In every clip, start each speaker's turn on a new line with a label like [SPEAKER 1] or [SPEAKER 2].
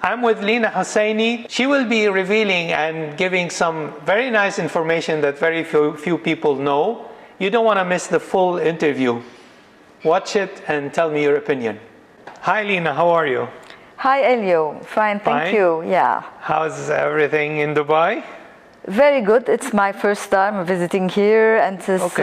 [SPEAKER 1] I'm with Lina Husseini. She will be revealing and giving some very nice information that very few people know. You don't want to miss the full interview. Watch it and tell me your opinion. Hi Lina, how are you?
[SPEAKER 2] Hi Elio, fine, thank you. Yeah.
[SPEAKER 1] How's everything in Dubai?
[SPEAKER 2] Very good. It's my first time visiting here, and it's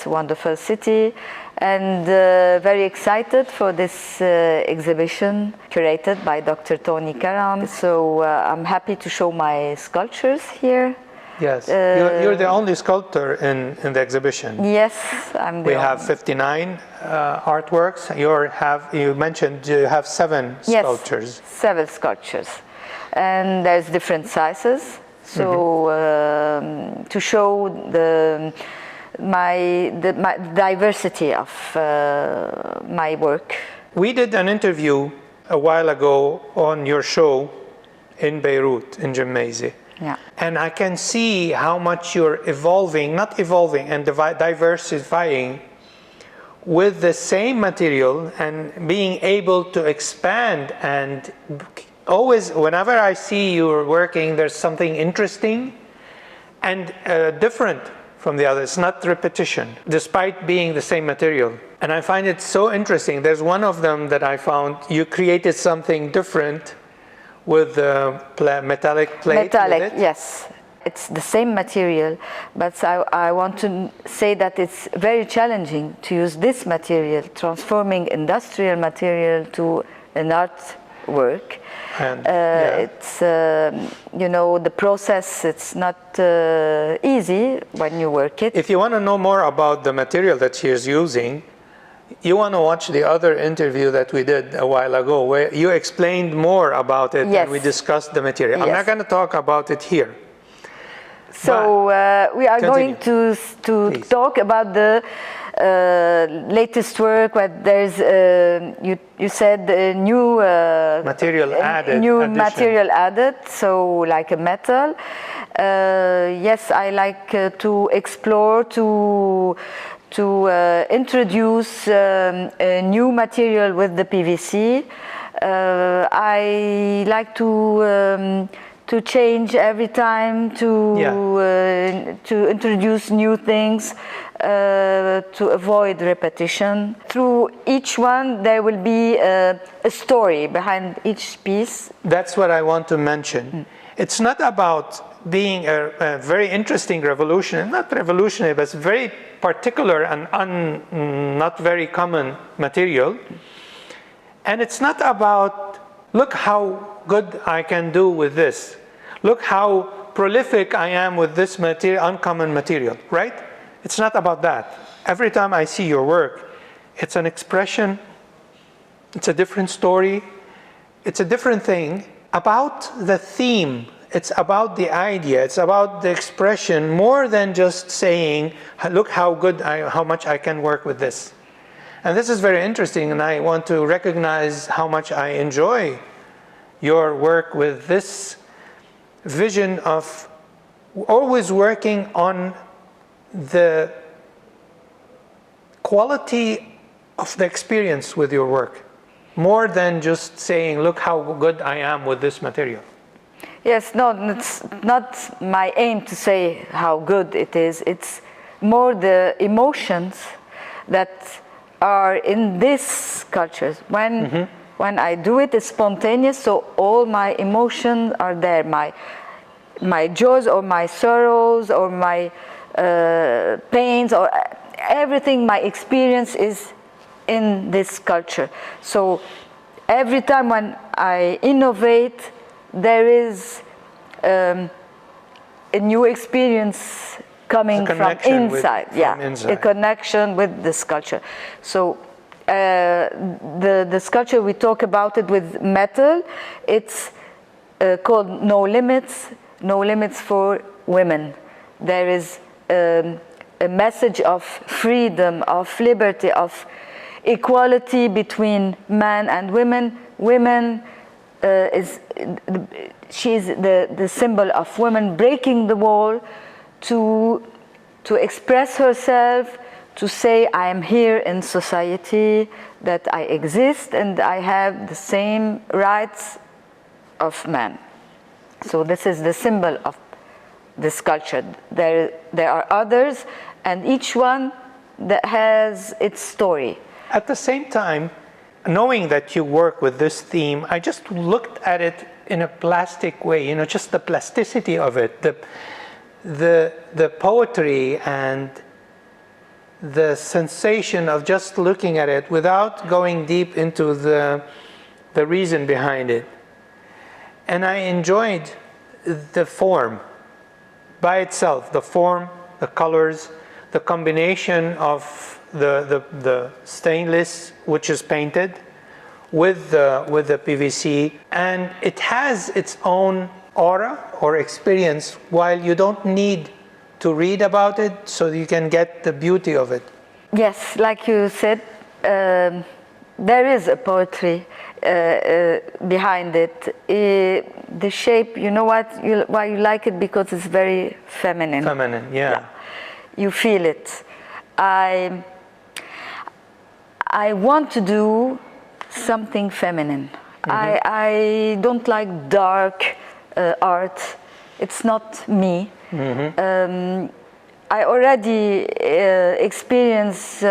[SPEAKER 2] a wonderful city, and very excited for this exhibition curated by Dr. Tony Karam. So I'm happy to show my sculptures here.
[SPEAKER 1] Yes, you're the only sculptor in the exhibition.
[SPEAKER 2] Yes, I'm the
[SPEAKER 1] We have 59 artworks. You mentioned you have 7 sculptures.
[SPEAKER 2] Yes, 7 sculptures, and there's different sizes. So to show my diversity of my work. We
[SPEAKER 1] did an interview a while ago on your show in Beirut, in Gemmaisi.
[SPEAKER 2] Yeah.
[SPEAKER 1] And I can see how much you're evolving and diversifying with the same material and being able to expand. And always, whenever I see you working, there's something interesting and different from the others. It's not repetition, despite being the same material. And I find it so interesting. There's one of them that I found, you created something different with the metallic plate.
[SPEAKER 2] Metallic, yes. It's the same material, but I want to say that it's very challenging to use this material, transforming industrial material to an artwork.
[SPEAKER 1] And,
[SPEAKER 2] It's, the process, it's not easy when you work it.
[SPEAKER 1] If you want to know more about the material that she's using, you want to watch the other interview that we did a while ago, where you explained more about it and we discussed the material. I'm not going to talk about it here.
[SPEAKER 2] So we are going to talk about the latest work. Where there's you said new
[SPEAKER 1] material added.
[SPEAKER 2] New material added. So like a metal. Yes, I like to explore to introduce a new material with the PVC. I like to change every time, to introduce new things, to avoid repetition. Through each one, there will be a story behind each piece.
[SPEAKER 1] That's what I want to mention. It's not about being a very interesting revolution, not revolutionary, but it's very particular and not very common material. And it's not about, look how good I can do with this. Look how prolific I am with this material, uncommon material, right? It's not about that. Every time I see your work, it's an expression, it's a different story, it's a different thing about the theme. It's about the idea, it's about the expression, more than just saying, look how much I can work with this. And this is very interesting, and I want to recognize how much I enjoy your work with this vision of always working on the quality of the experience with your work, more than just saying, look how good I am with this material.
[SPEAKER 2] Yes, no, it's not my aim to say how good it is. It's more the emotions that are in these sculptures. When I do it, it's spontaneous, so all my emotions are there. My joys or my sorrows or my pains or everything, my experience is in this sculpture. So every time when I innovate, there is a new experience coming from inside. A connection with the sculpture. So the sculpture, we talk about it with metal. It's called No Limits for Women. There is a message of freedom, of liberty, of equality between man and women. Women she's the symbol of women breaking the wall to express herself, to say I am here in society, that I exist and I have the same rights of man. So this is the symbol of this culture. There are others, and each one that has its story.
[SPEAKER 1] At the same time, knowing that you work with this theme, I just looked at it in a plastic way, just the plasticity of it, the poetry and the sensation of just looking at it without going deep into the reason behind it. And I enjoyed the form by itself, the form, the colors, the combination of the stainless, which is painted, with the PVC, and it has its own aura or experience, while you don't need to read about it, so you can get the beauty of it.
[SPEAKER 2] Yes, like you said, there is a poetry behind it. The shape, you know why you like it? Because it's very feminine.
[SPEAKER 1] Feminine, yeah.
[SPEAKER 2] You feel it. I want to do something feminine. I don't like dark art. It's not me. I already experience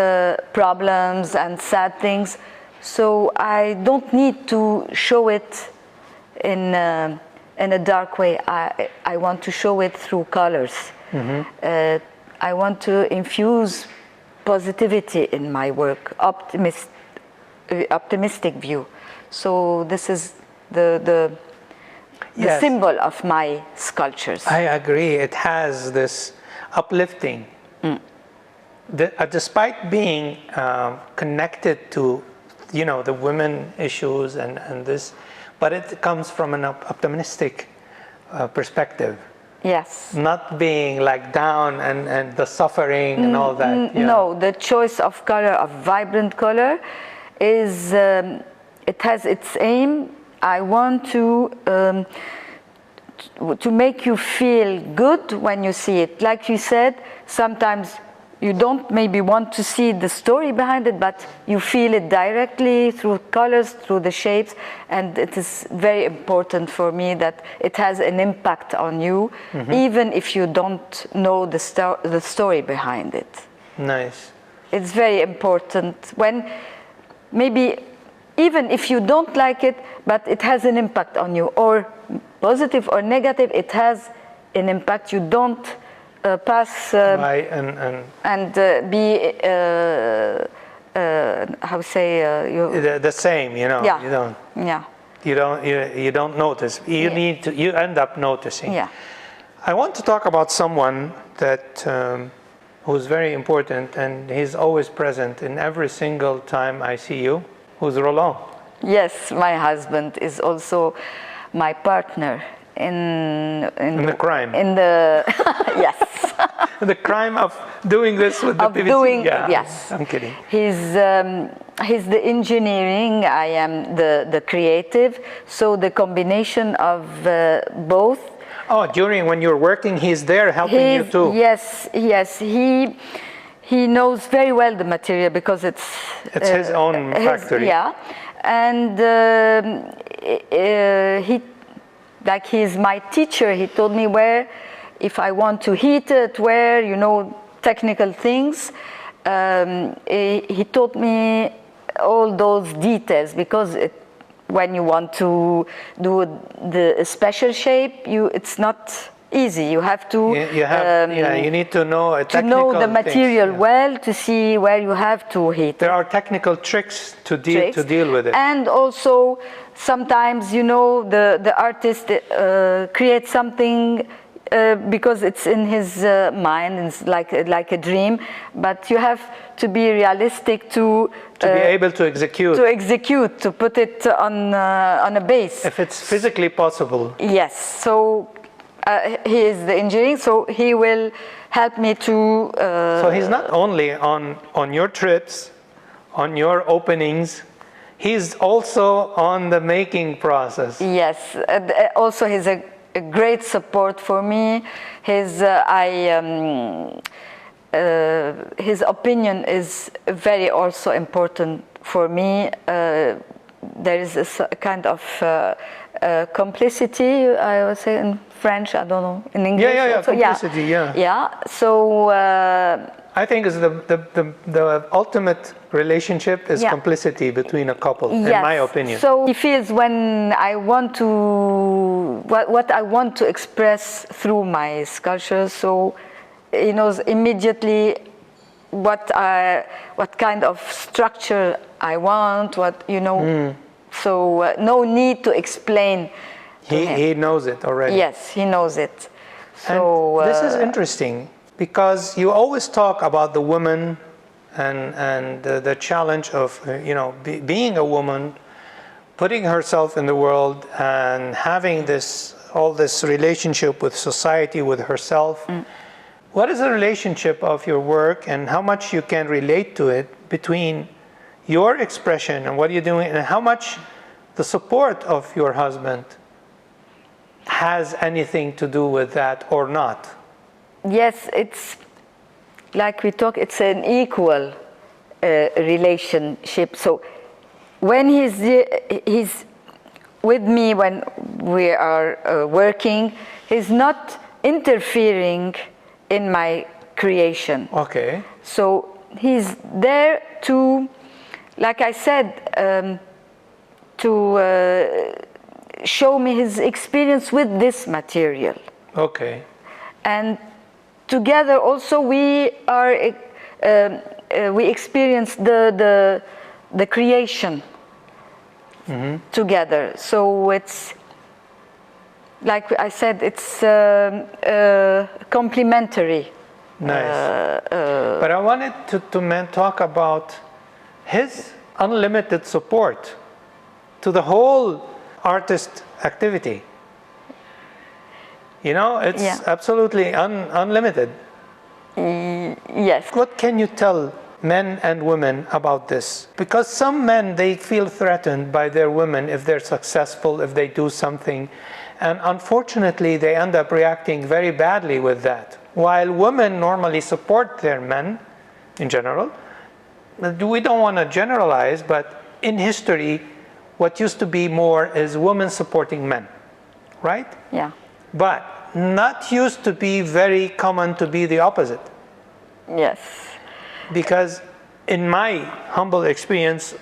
[SPEAKER 2] problems and sad things, so I don't need to show it in a dark way. I want to show it through colors. I want to infuse positivity in my work, optimistic view. So this is the
[SPEAKER 1] Yes.
[SPEAKER 2] symbol of my sculptures.
[SPEAKER 1] I agree. It has this uplifting. Despite being connected to, the women issues and this, but it comes from an optimistic perspective.
[SPEAKER 2] Yes.
[SPEAKER 1] Not being like down and the suffering and all that. Yeah.
[SPEAKER 2] No, the choice of color, of vibrant color, is it has its aim. I want to make you feel good when you see it. Like you said, sometimes you don't maybe want to see the story behind it, but you feel it directly through colors, through the shapes, and it is very important for me that it has an impact on you, even if you don't know the story behind it.
[SPEAKER 1] Nice.
[SPEAKER 2] It's very important when maybe even if you don't like it, but it has an impact on you, or positive or negative, it has an impact. You don't pass and be how say
[SPEAKER 1] the same,
[SPEAKER 2] Yeah.
[SPEAKER 1] You don't notice. You end up noticing.
[SPEAKER 2] Yeah.
[SPEAKER 1] I want to talk about someone that who's very important, and he's always present in every single time I see you. Who's Roland?
[SPEAKER 2] Yes, my husband is also my partner in
[SPEAKER 1] the crime.
[SPEAKER 2] In the yes.
[SPEAKER 1] The crime of doing this with the PVC.
[SPEAKER 2] Yes.
[SPEAKER 1] I'm kidding.
[SPEAKER 2] He's the engineering. I am the creative. So the combination of both.
[SPEAKER 1] Oh, when you're working, he's there helping you too.
[SPEAKER 2] Yes. He knows very well the material because it's
[SPEAKER 1] his own factory.
[SPEAKER 2] Yeah, and he's my teacher. He told me where, if I want to heat it, where, technical things. He taught me all those details because when you want to do the special shape, it's not easy. You have to.
[SPEAKER 1] You need to know
[SPEAKER 2] the material well to see where you have to heat.
[SPEAKER 1] There are technical tricks to deal with it.
[SPEAKER 2] And also sometimes the artist creates something because it's in his mind. It's like a dream, but you have to be realistic to
[SPEAKER 1] be able to execute.
[SPEAKER 2] To put it on a base.
[SPEAKER 1] If it's physically possible.
[SPEAKER 2] Yes. So. He is the engineering, so he will help me to.
[SPEAKER 1] So he's not only on your trips, on your openings, he's also on the making process.
[SPEAKER 2] Yes, also he's a great support for me. His opinion is very also important for me. There is a kind of complicity, I would say in French, I don't know, in English.
[SPEAKER 1] Yeah,
[SPEAKER 2] also.
[SPEAKER 1] complicity, yeah.
[SPEAKER 2] Yeah, so...
[SPEAKER 1] I think is the ultimate relationship is complicity between a couple, in my opinion.
[SPEAKER 2] So he feels when I want to, what I want to express through my sculptures, so he knows immediately what kind of structure I want, so no need to explain to him.
[SPEAKER 1] He knows it already.
[SPEAKER 2] Yes, he knows it. So
[SPEAKER 1] and this is interesting because you always talk about the woman and the challenge of being a woman, putting herself in the world and having all this relationship with society, with herself. What is the relationship of your work and how much you can relate to it between your expression and what you're doing, and how much the support of your husband has anything to do with that or not?
[SPEAKER 2] Yes, it's like we talk, it's an equal relationship. So when he's with me, when we are working, he's not interfering in my creation.
[SPEAKER 1] Okay.
[SPEAKER 2] So he's there to, like I said, to show me his experience with this material.
[SPEAKER 1] Okay.
[SPEAKER 2] And together also we are we experience the creation together. So it's like I said, it's complementary.
[SPEAKER 1] Nice. But I wanted to talk about his unlimited support to the whole artist activity. It's absolutely unlimited.
[SPEAKER 2] Yes.
[SPEAKER 1] What can you tell men and women about this? Because some men, they feel threatened by their women if they're successful, if they do something. And unfortunately, they end up reacting very badly with that. While women normally support their men in general. We don't want to generalize, but in history, what used to be more is women supporting men, right?
[SPEAKER 2] Yeah.
[SPEAKER 1] But not used to be very common to be the opposite.
[SPEAKER 2] Yes.
[SPEAKER 1] Because in my humble experience,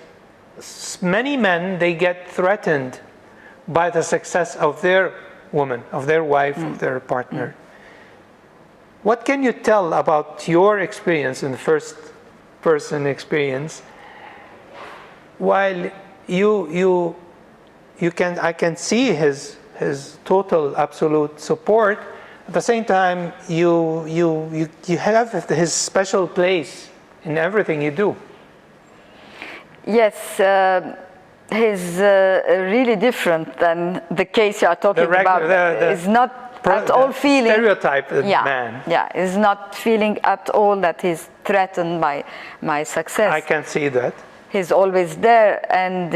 [SPEAKER 1] many men, they get threatened by the success of their woman, of their wife, of their partner. What can you tell about your experience in the first person experience? While I can see his total absolute support. At the same time, you have his special place in everything you do.
[SPEAKER 2] Yes, he's really different than the case you are talking about. He's not at all feeling
[SPEAKER 1] stereotype man.
[SPEAKER 2] Yeah, he's not feeling at all that he's threatened by my success.
[SPEAKER 1] I can see that.
[SPEAKER 2] He's always there, and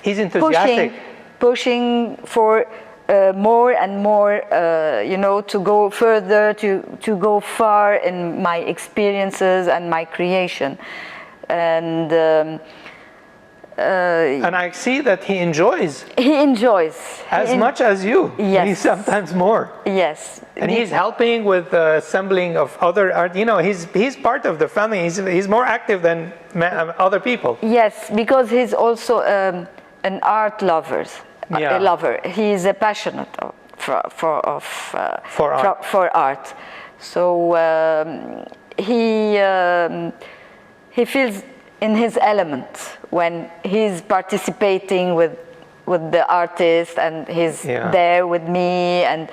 [SPEAKER 1] he's enthusiastic.
[SPEAKER 2] Pushing for more and more, to go further, to go far in my experiences and my creation. And
[SPEAKER 1] I see that he enjoys.
[SPEAKER 2] He enjoys.
[SPEAKER 1] As much as you.
[SPEAKER 2] Yes.
[SPEAKER 1] He's sometimes more.
[SPEAKER 2] Yes.
[SPEAKER 1] And he's helping with the assembling of other art. He's part of the family. He's more active than other people.
[SPEAKER 2] Yes, because he's also an art lover.
[SPEAKER 1] Yeah.
[SPEAKER 2] A lover. He is a passionate for art. So he feels in his element when he's participating with the artist, and he's there with me, and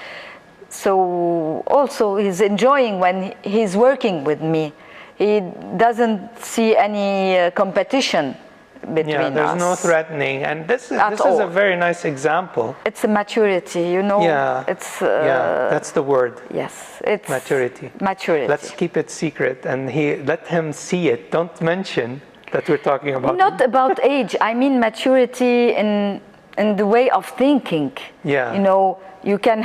[SPEAKER 2] so also he's enjoying when he's working with me. He doesn't see any competition between us.
[SPEAKER 1] There's no threatening, and this is a very nice example.
[SPEAKER 2] It's a maturity,
[SPEAKER 1] Yeah,
[SPEAKER 2] it's
[SPEAKER 1] that's the word.
[SPEAKER 2] Yes, it's
[SPEAKER 1] maturity.
[SPEAKER 2] Maturity.
[SPEAKER 1] Let's keep it secret, and let him see it. Don't mention that we're talking about.
[SPEAKER 2] Not about age. I mean maturity in in the way of thinking.
[SPEAKER 1] Yeah.
[SPEAKER 2] You know, you can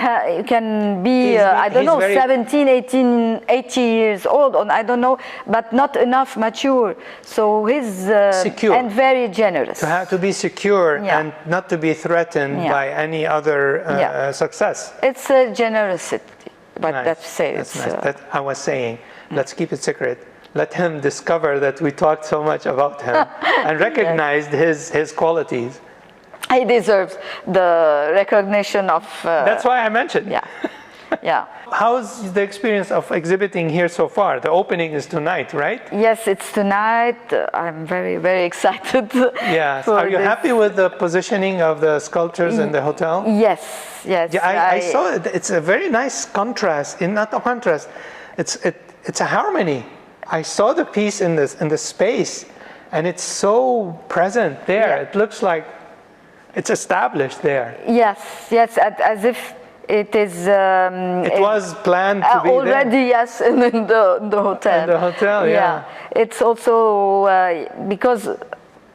[SPEAKER 2] be I don't know, 17, 18, 80 years old, or I don't know, but not enough mature. So he's
[SPEAKER 1] secure
[SPEAKER 2] and very generous.
[SPEAKER 1] To have to be secure
[SPEAKER 2] Yeah.
[SPEAKER 1] and not to be threatened
[SPEAKER 2] Yeah.
[SPEAKER 1] by any other
[SPEAKER 2] Yeah.
[SPEAKER 1] success.
[SPEAKER 2] It's a generosity, but
[SPEAKER 1] Nice.
[SPEAKER 2] that's say
[SPEAKER 1] That's
[SPEAKER 2] it's.
[SPEAKER 1] nice. That I was saying, let's keep it secret. Let him discover that we talked so much about him and recognized his qualities.
[SPEAKER 2] He deserves the recognition of.
[SPEAKER 1] That's why I mentioned.
[SPEAKER 2] Yeah, yeah.
[SPEAKER 1] How's the experience of exhibiting here so far? The opening is tonight, right?
[SPEAKER 2] Yes, it's tonight. I'm very, very excited.
[SPEAKER 1] Yes.
[SPEAKER 2] for
[SPEAKER 1] Are you
[SPEAKER 2] this.
[SPEAKER 1] happy with the positioning of the sculptures in the hotel?
[SPEAKER 2] Yes, yes.
[SPEAKER 1] Yeah, I saw it. It's a very nice contrast. Not a contrast. It's a harmony. I saw the piece in the space, and it's so present there.
[SPEAKER 2] Yeah.
[SPEAKER 1] It looks like it's established there.
[SPEAKER 2] Yes, yes, as if it is.
[SPEAKER 1] It was planned to be
[SPEAKER 2] already.
[SPEAKER 1] there.
[SPEAKER 2] Yes, in the hotel.
[SPEAKER 1] In the hotel, yeah.
[SPEAKER 2] It's also because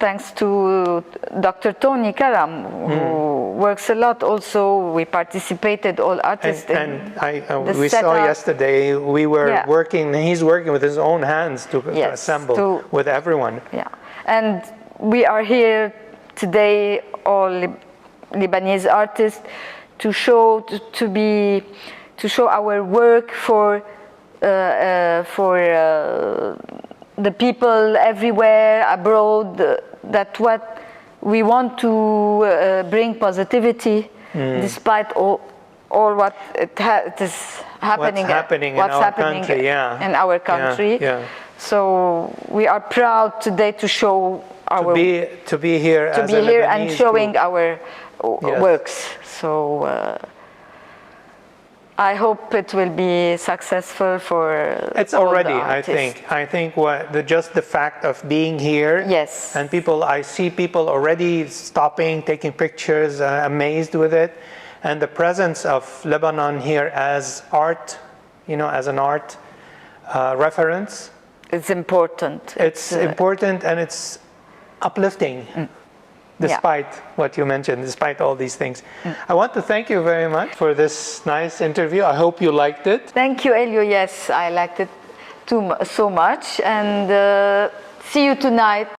[SPEAKER 2] thanks to Dr. Tony Karam, who works a lot. Also, we participated, all artists.
[SPEAKER 1] And
[SPEAKER 2] the
[SPEAKER 1] we saw
[SPEAKER 2] setup.
[SPEAKER 1] yesterday, we were working, he's working with his own hands to assemble with everyone.
[SPEAKER 2] Yeah, and we are here today, all Lebanese artists, to show to show our work for the people everywhere abroad. That what we want to bring positivity, despite all what it is happening.
[SPEAKER 1] What's happening in our country? Yeah.
[SPEAKER 2] In our country.
[SPEAKER 1] Yeah.
[SPEAKER 2] So we are proud today to show our
[SPEAKER 1] to be here
[SPEAKER 2] to
[SPEAKER 1] as
[SPEAKER 2] be
[SPEAKER 1] a
[SPEAKER 2] here
[SPEAKER 1] Lebanese
[SPEAKER 2] and showing
[SPEAKER 1] group.
[SPEAKER 2] our works. So I hope it will be successful for.
[SPEAKER 1] It's
[SPEAKER 2] all
[SPEAKER 1] already,
[SPEAKER 2] the
[SPEAKER 1] I
[SPEAKER 2] artists.
[SPEAKER 1] think. I think just the fact of being here.
[SPEAKER 2] Yes.
[SPEAKER 1] And I see people already stopping, taking pictures, amazed with it, and the presence of Lebanon here as art, as an art reference.
[SPEAKER 2] It's important.
[SPEAKER 1] It's important, and it's uplifting. Despite what you mentioned, despite all these things. I want to thank you very much for this nice interview. I hope you liked it.
[SPEAKER 2] Thank you, Elio. Yes, I liked it so much. And see you tonight.